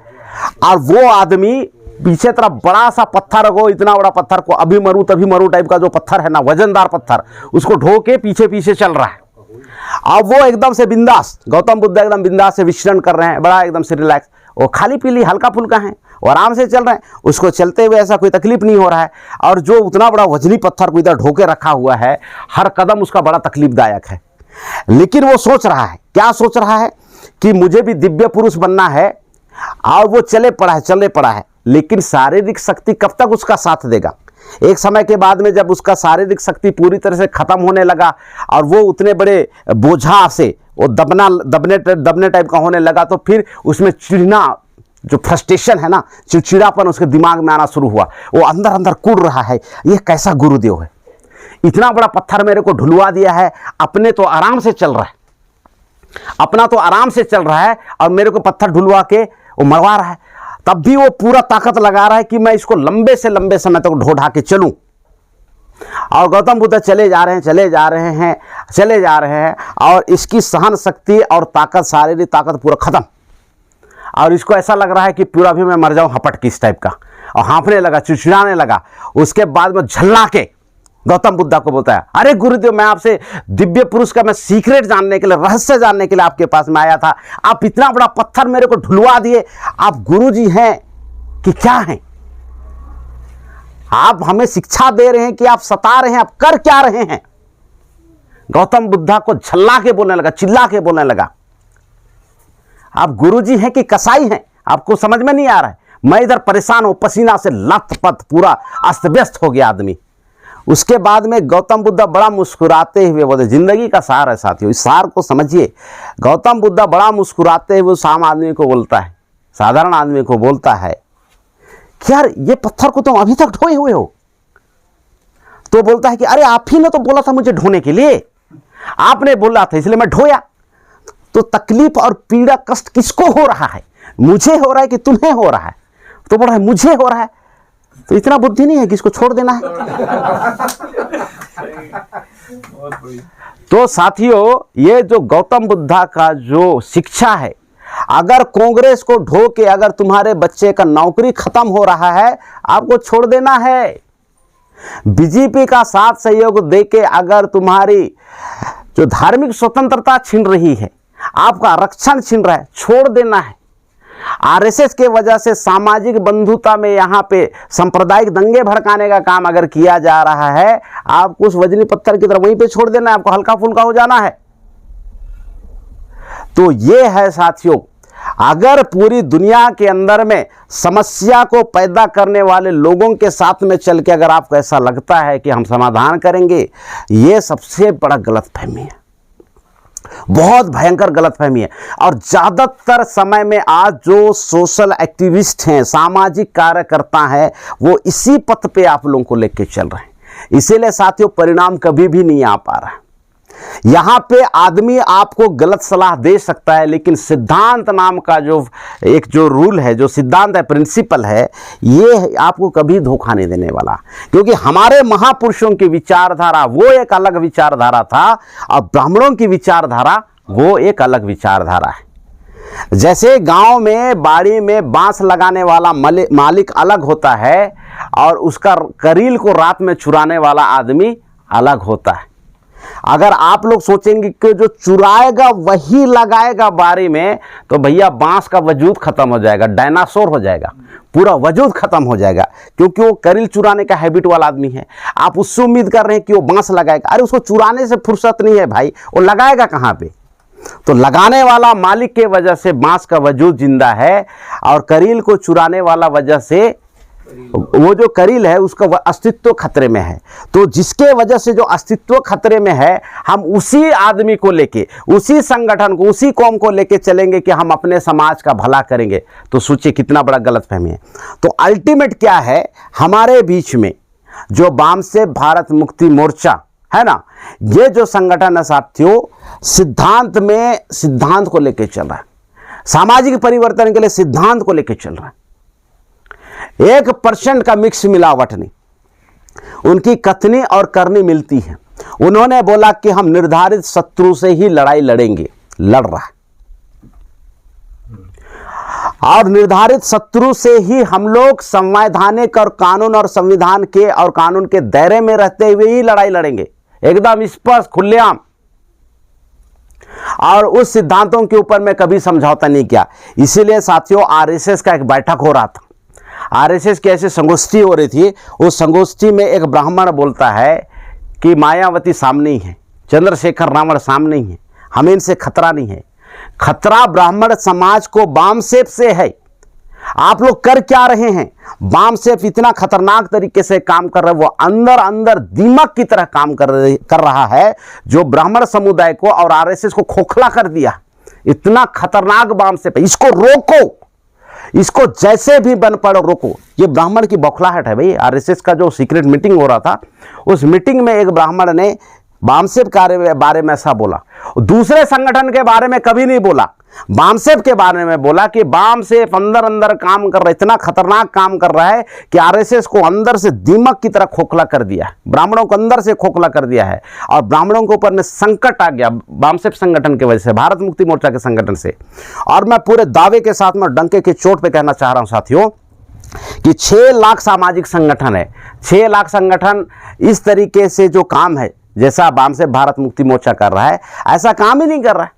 [SPEAKER 1] और वो आदमी पीछे तरफ बड़ा सा पत्थर को, इतना बड़ा पत्थर को, अभी मरू तभी मरू टाइप का जो पत्थर है ना, वजनदार पत्थर, उसको ढो के पीछे पीछे चल रहा है। अब वो एकदम से बिंदास, गौतम बुद्ध एकदम बिंदास से विचरण कर रहे हैं, बड़ा एकदम से रिलैक्स, वो खाली पीली हल्का फुल्का है, वो आराम से चल रहे हैं, उसको चलते हुए ऐसा कोई तकलीफ नहीं हो रहा है। और जो उतना बड़ा वजनी पत्थर को इधर ढोके रखा हुआ है, हर कदम उसका बड़ा तकलीफदायक है, लेकिन वो सोच रहा है, क्या सोच रहा है कि मुझे भी दिव्य पुरुष बनना है। और वो चले पड़ा है, लेकिन शारीरिक शक्ति कब तक उसका साथ देगा। एक समय के बाद में जब उसका शारीरिक शक्ति पूरी तरह से खत्म होने लगा और वो उतने बड़े बोझा से वो दबने टाइप का होने लगा, तो फिर उसमें चिढ़ना, जो फ्रस्ट्रेशन है ना, चिड़चिड़ापन उसके दिमाग में आना शुरू हुआ। वो अंदर अंदर कूद रहा है, ये कैसा गुरुदेव है, इतना बड़ा पत्थर मेरे को ढुलवा दिया है, अपने तो आराम से चल रहा है, अपना तो आराम से चल रहा है और मेरे को पत्थर ढुलवा के वो मरवा रहा है। तब भी वो पूरा ताकत लगा रहा है कि मैं इसको लंबे से लंबे समय तक ढो ढा के चलूं। और गौतम बुद्ध चले जा रहे हैं और इसकी सहन शक्ति और ताकत, शारीरिक ताकत पूरा खत्म। और इसको ऐसा लग रहा है कि पूरा भी मैं मर जाऊं, हपट की इस टाइप का, और हाँफने लगा, चिड़चिड़ाने लगा। उसके बाद में झल्ला के गौतम बुद्ध को बोलता है, अरे गुरुदेव, मैं आपसे दिव्य पुरुष का मैं सीक्रेट जानने के लिए, रहस्य जानने के लिए आपके पास में आया था। आप इतना बड़ा पत्थर मेरे को ढुलवा दिए, आप गुरुजी हैं कि क्या हैं? आप हमें शिक्षा दे रहे हैं कि आप सता रहे हैं, आप कर क्या रहे हैं? गौतम बुद्ध को झल्ला के बोलने लगा, चिल्ला के बोलने लगा, आप गुरुजी हैं कि कसाई हैं? आपको समझ में नहीं आ रहा है? मैं इधर परेशान हूं, पसीना से लथपथ पूरा अस्त व्यस्त हो गया आदमी। उसके बाद में गौतम बुद्ध बड़ा मुस्कुराते हुए बोले, जिंदगी का सार है साथियों, इस सार को समझिए। गौतम बुद्ध बड़ा मुस्कुराते हुए उस आम आदमी को बोलता है, साधारण आदमी को बोलता है कि यार ये पत्थर को तुम अभी तक ढोए हुए हो। तो बोलता है कि अरे आप ही ने तो बोला था मुझे ढोने के लिए, आपने बोला था इसलिए मैं ढोया। तो तकलीफ और पीड़ा कष्ट किसको हो रहा है? मुझे हो रहा है कि तुम्हें हो रहा है? तो बोल रहा है मुझे हो रहा है। तो इतना बुद्धि नहीं है कि इसको छोड़ देना है। तो साथियों, ये जो गौतम बुद्ध का जो शिक्षा है, अगर कांग्रेस को ढो के अगर तुम्हारे बच्चे का नौकरी खत्म हो रहा है, आपको छोड़ देना है। बीजेपी का साथ सहयोग देके अगर तुम्हारी जो धार्मिक स्वतंत्रता छीन रही है, आपका आरक्षण छीन रहा है, छोड़ देना है। आरएसएस के वजह से सामाजिक बंधुता में यहाँ पे सांप्रदायिक दंगे भड़काने का काम अगर किया जा रहा है, आपको उस वजनी पत्थर की तरफ वहीं पे छोड़ देना है, आपको हल्का फुल्का हो जाना है। तो ये है साथियों, अगर पूरी दुनिया के अंदर में समस्या को पैदा करने वाले लोगों के साथ में चल के अगर आपको ऐसा लगता है कि हम समाधान करेंगे, ये सबसे बड़ा गलतफहमी है, बहुत भयंकर गलतफहमी है। और ज़्यादातर समय में आज जो सोशल एक्टिविस्ट हैं, सामाजिक कार्यकर्ता हैं, वो इसी पथ पे आप लोगों को लेके चल रहे हैं। इसीलिए साथियों, परिणाम कभी भी नहीं आ पा रहा है। यहाँ पे आदमी आपको गलत सलाह दे सकता है, लेकिन सिद्धांत नाम का जो रूल है, जो सिद्धांत है, प्रिंसिपल है, ये आपको कभी धोखा नहीं देने वाला। क्योंकि हमारे महापुरुषों की विचारधारा वो एक अलग विचारधारा था और ब्राह्मणों की विचारधारा वो एक अलग विचारधारा है। जैसे गांव में बाड़ी में बांस लगाने वाला मालिक अलग होता है और उसका करील को रात में चुराने वाला आदमी अलग होता है। अगर आप लोग सोचेंगे कि जो चुराएगा वही लगाएगा बारी में, तो भैया बांस का वजूद खत्म हो जाएगा, डायनासोर हो जाएगा, पूरा वजूद खत्म हो जाएगा। क्योंकि वो करील चुराने का हैबिट वाला आदमी है। आप उससे उम्मीद कर रहे हैं कि वो बांस लगाएगा, अरे उसको चुराने से फुर्सत नहीं है भाई, वो लगाएगा कहाँ पे? तो लगाने वाला मालिक के वजह से बांस का वजूद जिंदा है, और करील को चुराने वाला वजह से वो जो करील है उसका अस्तित्व खतरे में है। तो जिसके वजह से जो अस्तित्व खतरे में है, हम उसी आदमी को लेके, उसी संगठन को, उसी कौम को लेके चलेंगे कि हम अपने समाज का भला करेंगे, तो सोचिए कितना बड़ा गलतफहमी है। तो अल्टीमेट क्या है, हमारे बीच में जो वाम से भारत मुक्ति मोर्चा है ना, ये जो संगठन है साथियों, सिद्धांत में सिद्धांत को लेके चल रहा है, सामाजिक परिवर्तन के लिए सिद्धांत को लेके चल रहा है। 1% का मिक्स मिलावट नहीं, उनकी कथनी और करनी मिलती है। उन्होंने बोला कि हम निर्धारित शत्रु से ही लड़ाई लड़ेंगे, लड़ रहा है, और निर्धारित शत्रु से ही हम लोग संवैधानिक और कानून और संविधान के और कानून के दायरे में रहते हुए ही लड़ाई लड़ेंगे, एकदम स्पष्ट खुलेआम। और उस सिद्धांतों के ऊपर मैं कभी समझौता नहीं किया। इसीलिए साथियों आरएसएस का एक बैठक हो रहा था, आरएसएस की ऐसी संगोष्ठी हो रही थी। उस संगोष्ठी में एक ब्राह्मण बोलता है कि मायावती सामने ही है, चंद्रशेखर रावण सामने ही है, हमें इनसे खतरा नहीं है। खतरा ब्राह्मण समाज को वामसेप से है। आप लोग कर क्या रहे हैं? वामसेप इतना खतरनाक तरीके से काम कर रहा है, वो अंदर अंदर दीमक की तरह काम कर रहा है, जो ब्राह्मण समुदाय को और आरएसएस को खोखला कर दिया। इतना खतरनाक वामसेप है, इसको रोको, इसको जैसे भी बन पड़ो रोको। ये ब्राह्मण की बौखलाहट है भाई। आरएसएस का जो सीक्रेट मीटिंग हो रहा था, उस मीटिंग में एक ब्राह्मण ने वामसेप के बारे में ऐसा बोला, दूसरे संगठन के बारे में कभी नहीं बोला, वामसेप के बारे में बोला कि वामसेप अंदर अंदर काम कर रहा है, इतना खतरनाक काम कर रहा है कि आरएसएस को अंदर से दीमक की तरह खोखला कर दिया है, ब्राह्मणों को अंदर से खोखला कर दिया है, और ब्राह्मणों के ऊपर में संकट आ गया वामसेप संगठन की वजह से, भारत मुक्ति मोर्चा के संगठन से। और मैं पूरे दावे के साथ में डंके की चोट पे कहना चाह रहा हूं साथियों कि 6 लाख सामाजिक संगठन है, 6 लाख संगठन इस तरीके से जो काम है जैसा वामसेप भारत मुक्ति मोर्चा कर रहा है, ऐसा काम ही नहीं कर रहा है,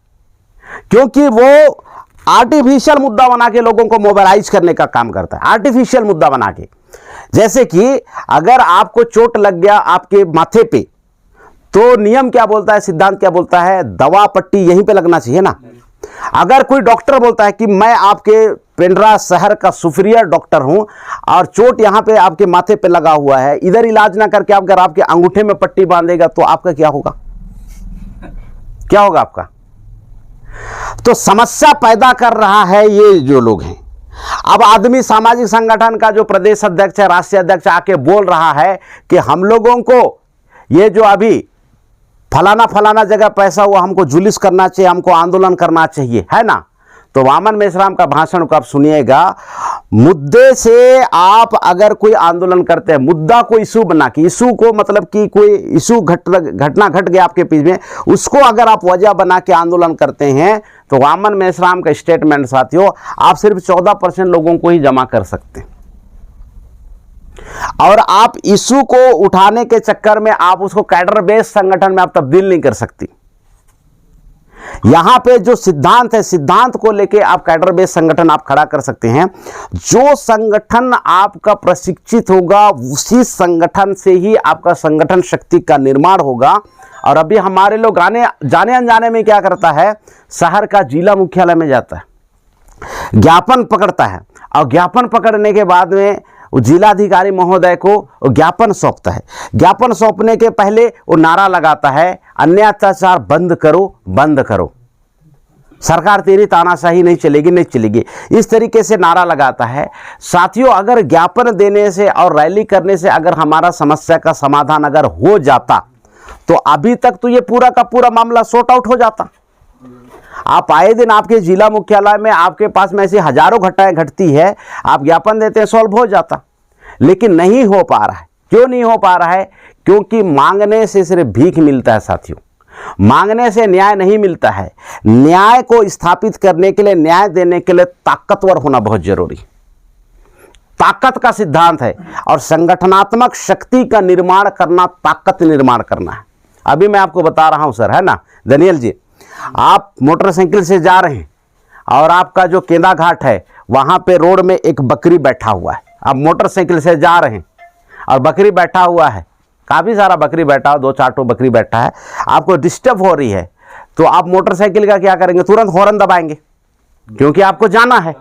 [SPEAKER 1] क्योंकि वो आर्टिफिशियल मुद्दा बना के लोगों को मोबाइलाइज करने का काम करता है। आर्टिफिशियल मुद्दा बना के, जैसे कि अगर आपको चोट लग गया आपके माथे पे, तो नियम क्या बोलता है, सिद्धांत क्या बोलता है, दवा पट्टी यहीं पे लगना चाहिए ना। अगर कोई डॉक्टर बोलता है कि मैं आपके पेंड्रा शहर का सुपीरियर डॉक्टर हूं और चोट यहां पे आपके माथे पे लगा हुआ है, इधर इलाज ना करके अगर आपके अंगूठे में पट्टी बांधेगा तो आपका क्या होगा? क्या होगा आपका? तो समस्या पैदा कर रहा है ये जो लोग हैं। अब आदमी सामाजिक संगठन का जो प्रदेश अध्यक्ष है, राष्ट्रीय अध्यक्ष आके बोल रहा है कि हम लोगों को ये जो अभी फलाना फलाना जगह पैसा हुआ, हमको जुलूस करना चाहिए, हमको आंदोलन करना चाहिए, है ना। तो वामन मेश्राम का भाषण को आप सुनिएगा। मुद्दे से आप अगर कोई आंदोलन करते हैं, मुद्दा को इशू बना के, इशू को मतलब कि कोई इशू घटना घट गया आपके बीच में, उसको अगर आप वजह बना के आंदोलन करते हैं, तो वामन मेश्राम का स्टेटमेंट साथियों, आप सिर्फ 14% लोगों को ही जमा कर सकते हैं। और आप इशू को उठाने के चक्कर में आप उसको कैडर बेस्ड संगठन में आप तब्दील नहीं कर सकती। यहां पे जो सिद्धांत है, सिद्धांत को लेके आप कैडर बेस्ड संगठन आप खड़ा कर सकते हैं। जो संगठन आपका प्रशिक्षित होगा, उसी संगठन से ही आपका संगठन शक्ति का निर्माण होगा। और अभी हमारे लोग जाने अनजाने में क्या करता है, शहर का जिला मुख्यालय में जाता है, ज्ञापन पकड़ता है, और ज्ञापन पकड़ने के बाद में जिलाधिकारी महोदय को ज्ञापन सौंपता है। ज्ञापन सौंपने के पहले वो नारा लगाता है, अन्य अत्याचार बंद करो, बंद करो, सरकार तेरी तानाशाही नहीं चलेगी, नहीं चलेगी, इस तरीके से नारा लगाता है। साथियों, अगर ज्ञापन देने से और रैली करने से अगर हमारा समस्या का समाधान अगर हो जाता, तो अभी तक तो ये पूरा का पूरा मामला सॉर्ट आउट हो जाता। आप आए दिन आपके जिला मुख्यालय में आपके पास में ऐसी हजारों घटनाएं घटती है, आप ज्ञापन देते हैं, सॉल्व हो जाता। लेकिन नहीं हो पा रहा है। क्यों नहीं हो पा रहा है? क्योंकि मांगने से सिर्फ भीख मिलता है साथियों, मांगने से न्याय नहीं मिलता है। न्याय को स्थापित करने के लिए, न्याय देने के लिए ताकतवर होना बहुत जरूरी, ताकत का सिद्धांत है। और संगठनात्मक शक्ति का निर्माण करना, ताकत निर्माण करना है। अभी मैं आपको बता रहा हूं सर, है ना दनियल जी, आप मोटरसाइकिल से जा रहे हैं और आपका जो केंदा घाट है वहां पे रोड में एक बकरी बैठा हुआ है। आप मोटरसाइकिल से जा रहे हैं और बकरी बैठा हुआ है, काफ़ी सारा बकरी बैठा हो, 2-4 ठो बकरी बैठा है, आपको डिस्टर्ब हो रही है, तो आप मोटरसाइकिल का क्या करेंगे, तुरंत हॉर्न दबाएंगे, क्योंकि आपको जाना है।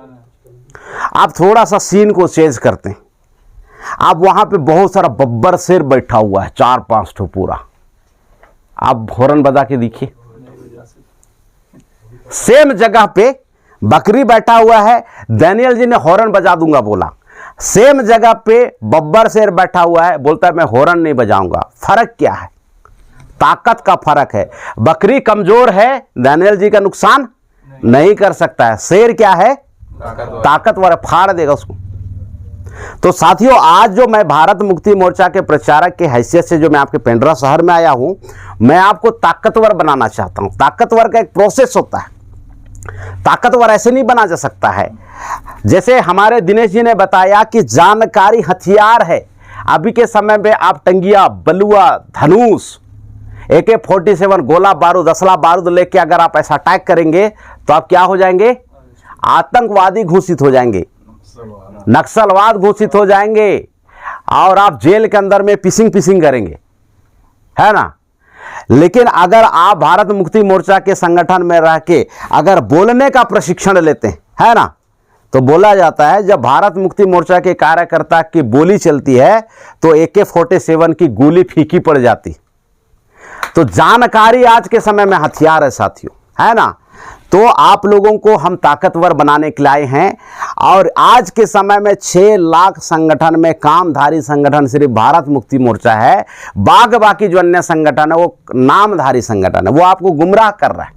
[SPEAKER 1] आप थोड़ा सा सीन को चेंज करते हैं, आप वहां पे बहुत सारा बब्बर शेर बैठा हुआ है, 4-5 ठो पूरा, आप हॉर्न बजा के देखिए। सेम जगह पे बकरी बैठा हुआ है, दानियल जी ने हॉर्न बजा दूंगा बोला। सेम जगह पे बब्बर शेर बैठा हुआ है, बोलता है मैं हॉर्न नहीं बजाऊंगा। फर्क क्या है? ताकत का फर्क है। बकरी कमजोर है, दानियल जी का नुकसान नहीं कर सकता है। शेर क्या है? ताकतवर, फाड़ देगा उसको। तो साथियों, आज जो मैं भारत मुक्ति मोर्चा के प्रचारक के हैसियत से जो मैं आपके पेंड्रा शहर में आया हूं, मैं आपको ताकतवर बनाना चाहता हूं। ताकतवर का एक प्रोसेस होता है, ताकतवर ऐसे नहीं बना जा सकता है। जैसे हमारे दिनेश जी ने बताया कि जानकारी हथियार है। अभी के समय में आप टंगिया, बलुआ, धनुष, AK-47 गोला बारूद, असला बारूद लेके अगर आप ऐसा अटैक करेंगे तो आप क्या हो जाएंगे? आतंकवादी घोषित हो जाएंगे, नक्सलवाद घोषित हो जाएंगे, और आप जेल के अंदर में पिसिंग करेंगे, है ना। लेकिन अगर आप भारत मुक्ति मोर्चा के संगठन में रह के अगर बोलने का प्रशिक्षण लेते हैं, है ना, तो बोला जाता है जब भारत मुक्ति मोर्चा के कार्यकर्ता की बोली चलती है तो AK-47 की गोली फीकी पड़ जाती। तो जानकारी आज के समय में हथियार है साथियों, है ना। तो आप लोगों को हम ताकतवर बनाने के लिए आए हैं, और आज के समय में 6 लाख संगठन में कामधारी संगठन सिर्फ भारत मुक्ति मोर्चा है। बाकी जो अन्य संगठन है वो नामधारी संगठन है, वो आपको गुमराह कर रहा है।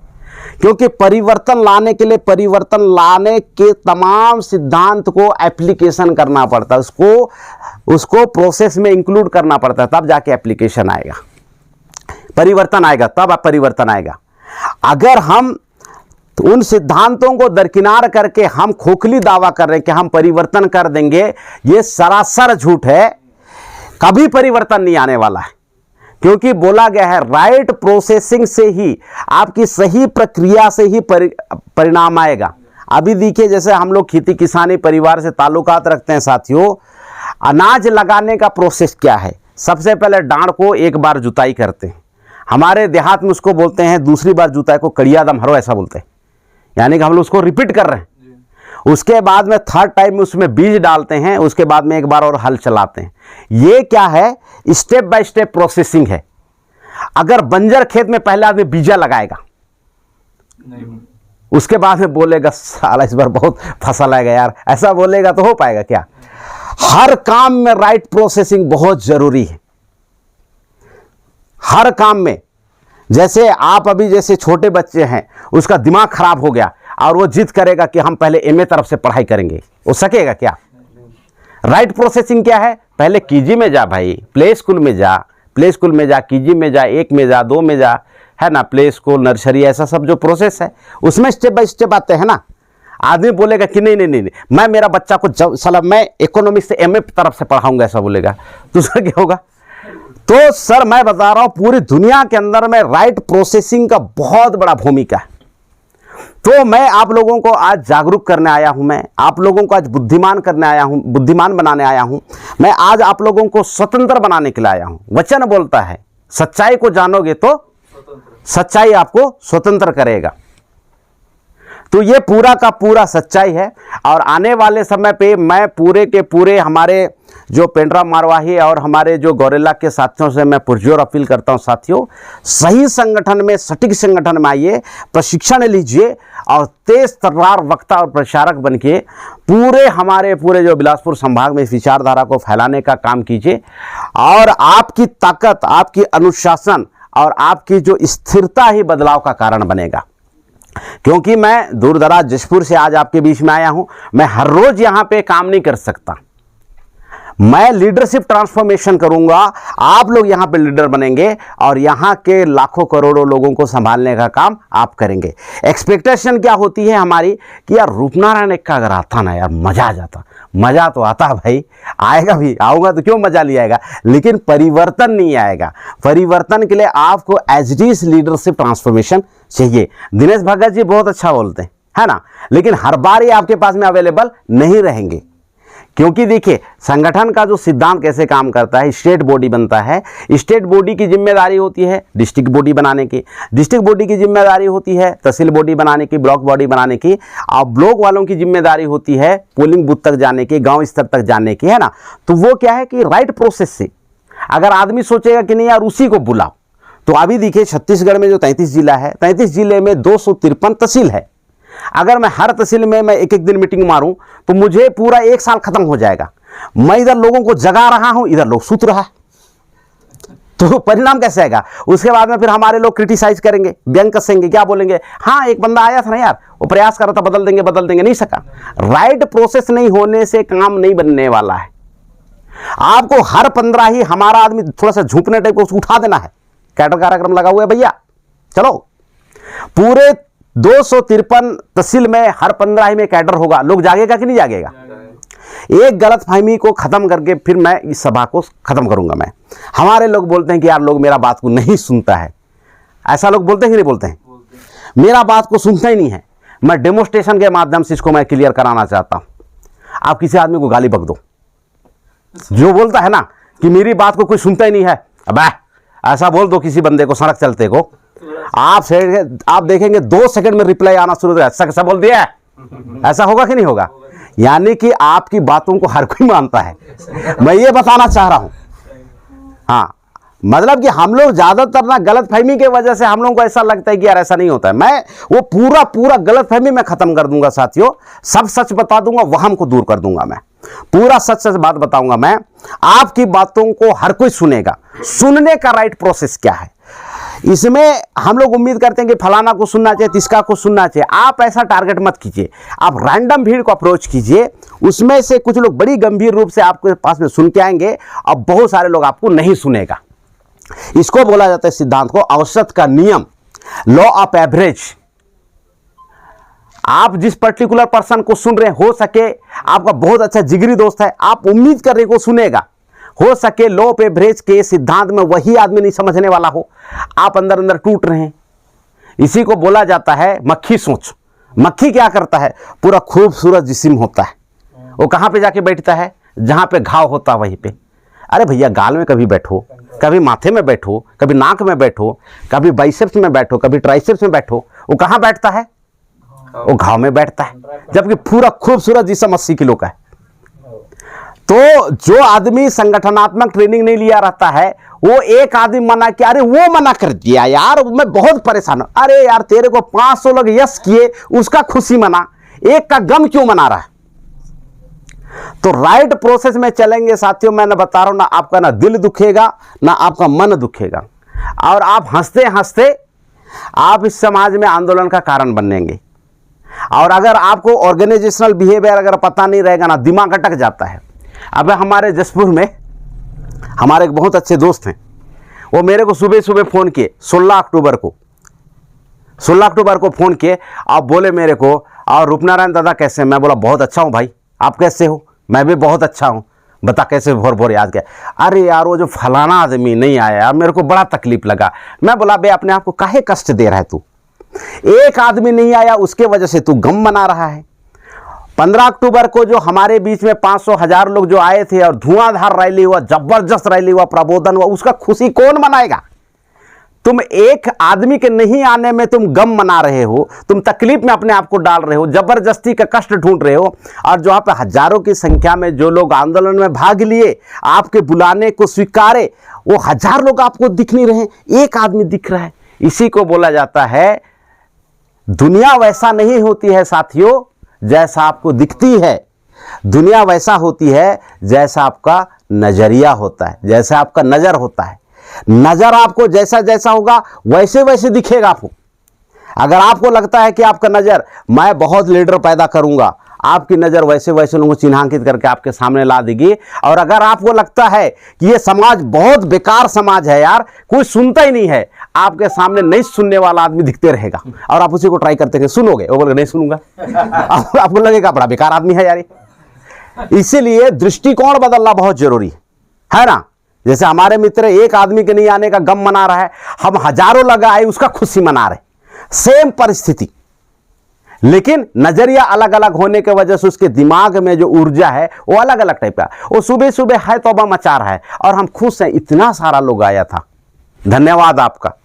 [SPEAKER 1] क्योंकि परिवर्तन लाने के लिए परिवर्तन लाने के तमाम सिद्धांत को एप्लीकेशन करना पड़ता है, उसको प्रोसेस में इंक्लूड करना पड़ता है, तब जाके एप्लीकेशन आएगा, परिवर्तन आएगा, तब परिवर्तन आएगा। अगर हम उन सिद्धांतों को दरकिनार करके हम खोखली दावा कर रहे हैं कि हम परिवर्तन कर देंगे, ये सरासर झूठ है। कभी परिवर्तन नहीं आने वाला है, क्योंकि बोला गया है राइट प्रोसेसिंग से ही, आपकी सही प्रक्रिया से ही परिणाम आएगा। अभी देखिए, जैसे हम लोग खेती किसानी परिवार से ताल्लुकात रखते हैं साथियों, अनाज लगाने का प्रोसेस क्या है? सबसे पहले डांड को एक बार जुताई करते हैं, हमारे देहात में उसको बोलते हैं, दूसरी बार जुताई को कड़िया दम हरो ऐसा बोलते हैं, यानी कि हम लोग उसको रिपीट कर रहे हैं। उसके बाद में थर्ड टाइम में उसमें बीज डालते हैं, उसके बाद में एक बार और हल चलाते हैं। ये क्या है? स्टेप बाय स्टेप प्रोसेसिंग है। अगर बंजर खेत में पहले आदमी बीजा लगाएगा नहीं, उसके बाद में बोलेगा साला इस बार बहुत फसल आएगा यार, ऐसा बोलेगा तो हो पाएगा क्या? हर काम में राइट प्रोसेसिंग बहुत जरूरी है, हर काम में। जैसे आप अभी जैसे छोटे बच्चे हैं, उसका दिमाग खराब हो गया और वो जिद करेगा कि हम पहले MA तरफ से पढ़ाई करेंगे, हो सकेगा क्या? राइट प्रोसेसिंग क्या है? पहले KG में जा भाई, प्ले स्कूल में जा, प्ले स्कूल में जा, KG में जा, 1 में जा, 2 में जा, है ना, प्ले स्कूल, नर्सरी, ऐसा सब जो प्रोसेस है उसमें स्टेप बाय स्टेप आते हैं ना। आदमी बोलेगा कि नहीं नहीं नहीं, नहीं मैं मेरा बच्चा को जब साला मैं इकोनॉमिक्स से MA तरफ से पढ़ाऊंगा, ऐसा बोलेगा तो सर क्या होगा? तो सर मैं बता रहा हूं, पूरी दुनिया के अंदर में राइट प्रोसेसिंग का बहुत बड़ा भूमिका है। तो मैं आप लोगों को आज जागरूक करने आया हूं, मैं आप लोगों को आज बुद्धिमान करने आया हूं, बुद्धिमान बनाने आया हूं। मैं आज आप लोगों को स्वतंत्र बनाने के लिए आया हूं। वचन बोलता है सच्चाई को जानोगे तो सच्चाई आपको स्वतंत्र करेगा। तो ये पूरा का पूरा सच्चाई है। और आने वाले समय पे मैं पूरे के पूरे हमारे जो पेंड्रा मारवाही और हमारे जो गौरेला के साथियों से मैं पुरजोर अपील करता हूं, साथियों सही संगठन में, सटीक संगठन में आइए, प्रशिक्षण लीजिए और तेज तर्रार वक्ता और प्रचारक बनके पूरे हमारे पूरे जो बिलासपुर संभाग में इस विचारधारा को फैलाने का काम कीजिए। और आपकी ताकत, आपकी अनुशासन और आपकी जो स्थिरता ही बदलाव का कारण बनेगा। क्योंकि मैं दूर दराज जशपुर से आज आपके बीच में आया हूं, मैं हर रोज यहां पे काम नहीं कर सकता। मैं लीडरशिप ट्रांसफॉर्मेशन करूंगा, आप लोग यहां पे लीडर बनेंगे और यहां के लाखों करोड़ों लोगों को संभालने का काम आप करेंगे। एक्सपेक्टेशन क्या होती है हमारी कि यार रूपनारायण एक का अगर आता ना यार मजा आ जाता। मजा तो आता भाई, आएगा भी, आऊंगा तो क्यों मजा नहीं आएगा, लेकिन परिवर्तन नहीं आएगा। परिवर्तन के लिए आपको as it is leadership transformation चाहिए। दिनेश भगत जी बहुत अच्छा बोलते हैं, है ना, लेकिन हर बार ये आपके पास में अवेलेबल नहीं रहेंगे। क्योंकि देखिए संगठन का जो सिद्धांत कैसे काम करता है, स्टेट बॉडी बनता है, स्टेट बॉडी की जिम्मेदारी होती है डिस्ट्रिक्ट बॉडी बनाने की, डिस्ट्रिक्ट बॉडी की जिम्मेदारी होती है तहसील बॉडी बनाने की, ब्लॉक बॉडी बनाने की, और ब्लॉक वालों की जिम्मेदारी होती है पोलिंग बूथ तक जाने की, गांव स्तर तक जाने की, है ना। तो वो क्या है कि राइट प्रोसेस से अगर आदमी सोचेगा कि नहीं यार उसी को बुलाओ, तो अभी देखिए छत्तीसगढ़ में जो 33 जिला है, 33 जिले में 253 तहसील है। अगर मैं हर तहसील में मैं एक एक दिन मीटिंग मारूं तो मुझे पूरा 1 साल खत्म हो जाएगा। मैं इधर लोगों को जगा रहा हूं, इधर लोग सुत रहा है, तो परिणाम कैसे आएगा? उसके बाद में फिर हमारे लोग क्रिटिसाइज करेंगे, व्यंग कसेंगे, क्या बोलेंगे, हाँ एक बंदा आया था ना यार, वो प्रयास कर रहा था, बदल देंगे, नहीं सका। राइट प्रोसेस नहीं होने से काम नहीं बनने वाला है। आपको हर 15 ही हमारा आदमी थोड़ा सा झुकने टाइप को उसको उठा देना है। कैडर कार्यक्रम लगा हुआ है भैया, चलो पूरे 253 तहसील में हर 15 ही में कैडर होगा, लोग जागेगा कि नहीं जागेगा? एक गलतफहमी को खत्म करके फिर मैं इस सभा को खत्म करूंगा। मैं हमारे लोग बोलते हैं कि यार लोग मेरा बात को नहीं सुनता है, ऐसा लोग बोलते हैं कि नहीं बोलते हैं? मेरा बात को सुनता ही नहीं है। मैं डेमोस्ट्रेशन के माध्यम से इसको मैं क्लियर कराना चाहता हूं। आप किसी आदमी को गाली बक दो, जो बोलता है ना कि मेरी बात को कोई सुनता ही नहीं है, अबे ऐसा बोल दो किसी बंदे को सड़क चलते को, आप देखेंगे 2 सेकंड में रिप्लाई आना शुरू हो जाएगा, ऐसा कैसा बोल दिया है? ऐसा होगा कि नहीं होगा? यानी कि आपकी बातों को हर कोई मानता है। मैं ये बताना चाह रहा हूं। हाँ, मतलब कि हम लोग ज्यादातर ना गलतफहमी के वजह से हम लोगों को ऐसा लगता है कि यार ऐसा नहीं होता है। मैं वो पूरा गलतफहमी मैं खत्म कर दूंगा साथियों, सब सच बता दूंगा, वहम को दूर कर दूंगा। मैं पूरा सच बात बताऊंगा। मैं आपकी बातों को हर कोई सुनेगा। सुनने का राइट प्रोसेस क्या है, इसमें हम लोग उम्मीद करते हैं कि फलाना को सुनना चाहिए, तिसका को सुनना चाहिए। आप ऐसा टारगेट मत कीजिए, आप रैंडम भीड़ को अप्रोच कीजिए। उसमें से कुछ लोग बड़ी गंभीर रूप से आपके पास में सुन के आएंगे और बहुत सारे लोग आपको नहीं सुनेगा। इसको बोला जाता है सिद्धांत को औसत का नियम, लॉ ऑफ एवरेज। आप जिस पर्टिकुलर पर्सन को सुन रहे हैं, हो सके आपका बहुत अच्छा जिगरी दोस्त है, आप उम्मीद कर रहे को सुनेगा, हो सके लॉ ऑफ एवरेज के सिद्धांत में वही आदमी नहीं समझने वाला हो, आप अंदर अंदर टूट रहे हैं। इसी को बोला जाता है मक्खी सोच। मक्खी क्या करता है, पूरा खूबसूरत जिस्म होता है, वो कहां पे जाके बैठता है, जहां पे घाव होता है वहीं पे। अरे भैया, गाल में कभी बैठो, कभी माथे में बैठो, कभी नाक में बैठो, कभी बाइसेप्स में बैठो, कभी ट्राइसेप्स में बैठो, वो कहां बैठता है? वो घाव में बैठता है, जबकि पूरा खूबसूरत जिस्म 80 किलो का है। तो जो आदमी संगठनात्मक ट्रेनिंग नहीं लिया रहता है, वो एक आदमी मना किया, अरे वो मना कर दिया यार, मैं बहुत परेशान हूं। अरे यार, तेरे को 500 लोग यस किए, उसका खुशी मना, एक का गम क्यों मना रहा है? तो राइट प्रोसेस में चलेंगे साथियों, मैं बता रहा हूं ना, आपका ना दिल दुखेगा ना आपका मन दुखेगा, और आप हंसते हंसते आप इस समाज में आंदोलन का कारण बनेंगे। और अगर आपको ऑर्गेनाइजेशनल बिहेवियर अगर पता नहीं रहेगा ना, दिमाग अटक जाता है। अब हमारे जसपुर में हमारे एक बहुत अच्छे दोस्त हैं, वो मेरे को सुबह सुबह फ़ोन किए 16 अक्टूबर को फ़ोन किए। आप बोले मेरे को, और रूपनारायण दादा कैसे? मैं बोला बहुत अच्छा हूँ भाई, आप कैसे हो? मैं भी बहुत अच्छा हूँ, बता कैसे? भोर याद किया। अरे यार, वो जो फलाना आदमी नहीं आया यार, मेरे को बड़ा तकलीफ लगा। मैं बोला बे, अपने आप को काहे कष्ट दे रहा है तू? एक आदमी नहीं आया उसके वजह से तू गम मना रहा है। 15 अक्टूबर को जो हमारे बीच में 500,000 लोग जो आए थे और धुआंधार रैली हुआ, जबरदस्त रैली हुआ, प्रबोधन हुआ, उसका खुशी कौन मनाएगा? तुम एक आदमी के नहीं आने में तुम गम मना रहे हो, तुम तकलीफ में अपने आप को डाल रहे हो, जबरदस्ती का कष्ट ढूंढ रहे हो। और जो आप हजारों की संख्या में जो लोग आंदोलन में भाग लिए, आपके बुलाने को स्वीकारे, वो 1000 लोग आपको दिख नहीं रहे, एक आदमी दिख रहा है। इसी को बोला जाता है दुनिया वैसा नहीं होती है साथियों जैसा आपको दिखती है, दुनिया वैसा होती है जैसा आपका नजरिया होता है, जैसा आपका नजर होता है। नजर आपको जैसा जैसा होगा वैसे वैसे दिखेगा आपको। अगर आपको लगता है कि आपका नजर, मैं बहुत लीडर पैदा करूंगा, आपकी नजर वैसे वैसे लोगों को चिन्हांकित करके आपके सामने ला देगी। और अगर आपको लगता है कि ये समाज बहुत बेकार समाज है यार, कोई सुनता ही नहीं है, आपके सामने नहीं सुनने वाला आदमी दिखते रहेगा और आप उसी को ट्राई करते सुनोगे, वो बोलेगा नहीं सुनूंगा। आपको लगेगा बड़ा बेकार आदमी है यार। इसीलिए दृष्टिकोण बदलना बहुत जरूरी है ना। जैसे हमारे मित्र एक आदमी के नहीं आने का गम मना रहा है, हम हजारों लगा आए उसका खुशी मना रहे, सेम परिस्थिति, लेकिन नजरिया अलग अलग होने की वजह से उसके दिमाग में जो ऊर्जा है वो अलग अलग टाइप का। वो सुबह सुबह है तौबा मचा रहा है और हम खुश हैं, इतना सारा लोग आया था। धन्यवाद आपका,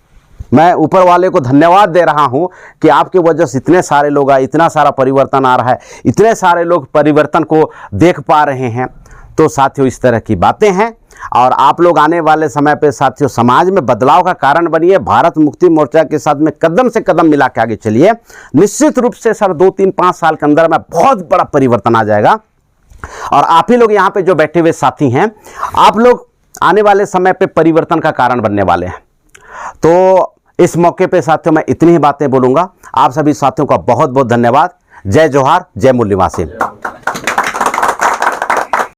[SPEAKER 1] मैं ऊपर वाले को धन्यवाद दे रहा हूं कि आपकी वजह से इतने सारे लोग आए, इतना सारा परिवर्तन आ रहा है, इतने सारे लोग परिवर्तन को देख पा रहे हैं। तो साथियों, इस तरह की बातें हैं और आप लोग आने वाले समय पे साथियों समाज में बदलाव का कारण बनिए। भारत मुक्ति मोर्चा के साथ में कदम से कदम मिला के आगे चलिए। निश्चित रूप से सर 2, 3, 5 साल के अंदर में बहुत बड़ा परिवर्तन आ जाएगा। और आप ही लोग यहाँ पे जो बैठे हुए साथी हैं, आप लोग आने वाले समय पे परिवर्तन का कारण बनने वाले हैं। तो इस मौके पे साथियों मैं इतनी ही बातें बोलूँगा। आप सभी साथियों का बहुत बहुत धन्यवाद। जय जोहार, जय मूल निवासी।